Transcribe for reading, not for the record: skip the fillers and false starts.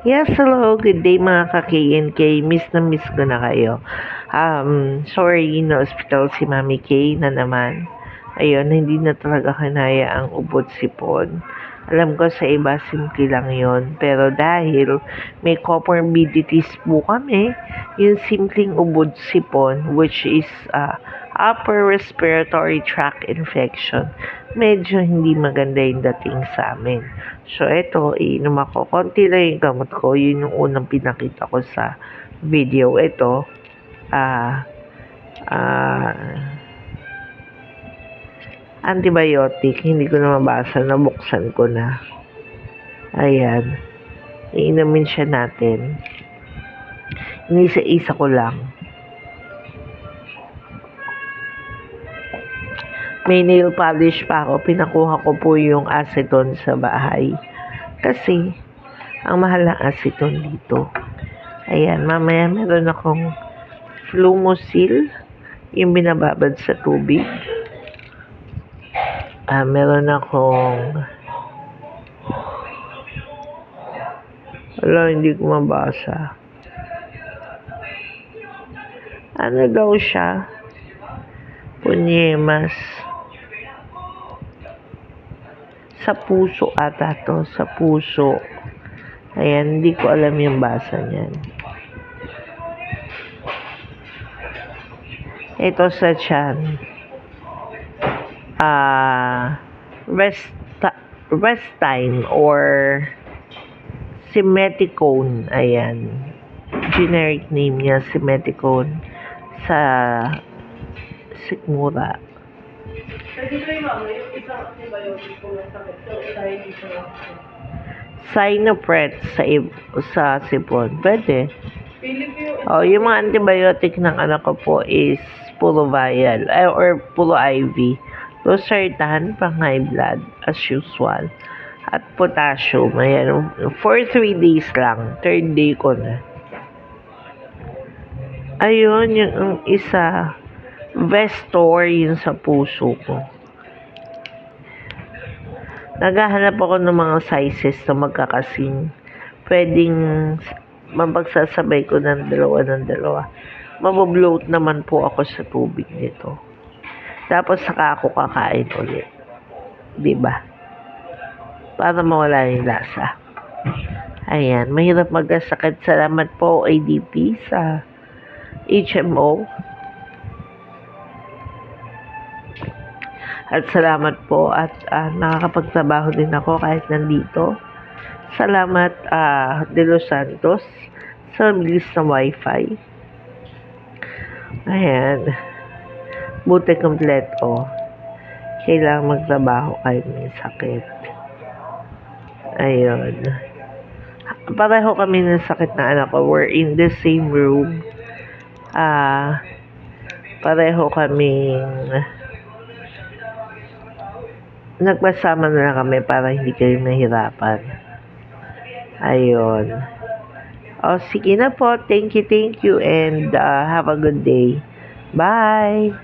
Yes, hello. Good day mga ka-K&K. Miss na miss ko na kayo. Sorry, na-hospital si Mami K na naman. Ayun, hindi na talaga kinaya ang ubod sipon. Alam ko sa iba simple lang yon, pero dahil may comorbidities po kami, yung simpleng ubod sipon, which is upper respiratory tract infection, medyo hindi maganda yung dating sa amin. So, ito, iinom ako. Konti lang yung gamot ko. Yun yung unang pinakita ko sa video. Ito, antibiotic. Hindi ko na mabasa. Nabuksan ko na. Ayan. Iinumin siya natin. Inisa-isa ko lang. May nail polish pa ako. Pinakuha ko po yung acetone sa bahay. Kasi, ang mahal ng acetone dito. Ayan, mamaya meron akong Flumosil, yung binababad sa tubig. Meron akong hindi ko mabasa. Ano daw siya? Punyemas. Sa puso ata to. Sa puso. Ayan, hindi ko alam yung basa niyan. Ito sa tiyan. Restine or Simeticone. Ayan. Generic name niya, Simeticone. Sa Sigmura. Sinopret sa sipon. Pwede. Yung mga antibiotic ng anak ko po is puro vial or puro IV. Losartan pang high blood as usual. At potassium. Ayan. For 3 days lang. 3rd day ko na. Ayun, yung isa. Vestor yun sa puso ko. Naghahanap ako ng mga sizes na magkakasing. Pwedeng mapagsasabay ko ng dalawa. Mabobloat naman po ako sa tubig nito. Tapos saka ako kakain ulit. Diba? Para mawala yung lasa. Ayan, mahirap magkasakit. Salamat po ADP sa HMO. At salamat po at nakakapagtrabaho din ako kahit nandito. Salamat De Los Santos sa bilis na wifi. Ayan. Buti kompleto. Kailangan magtrabaho kahit may sakit. Ayun. Pareho kami ng sakit na anak ko. We're in the same room. Pareho kaming nagpasama na lang kami para hindi kayo mahirapan. Ayun. Sige na po. Thank you. And have a good day. Bye!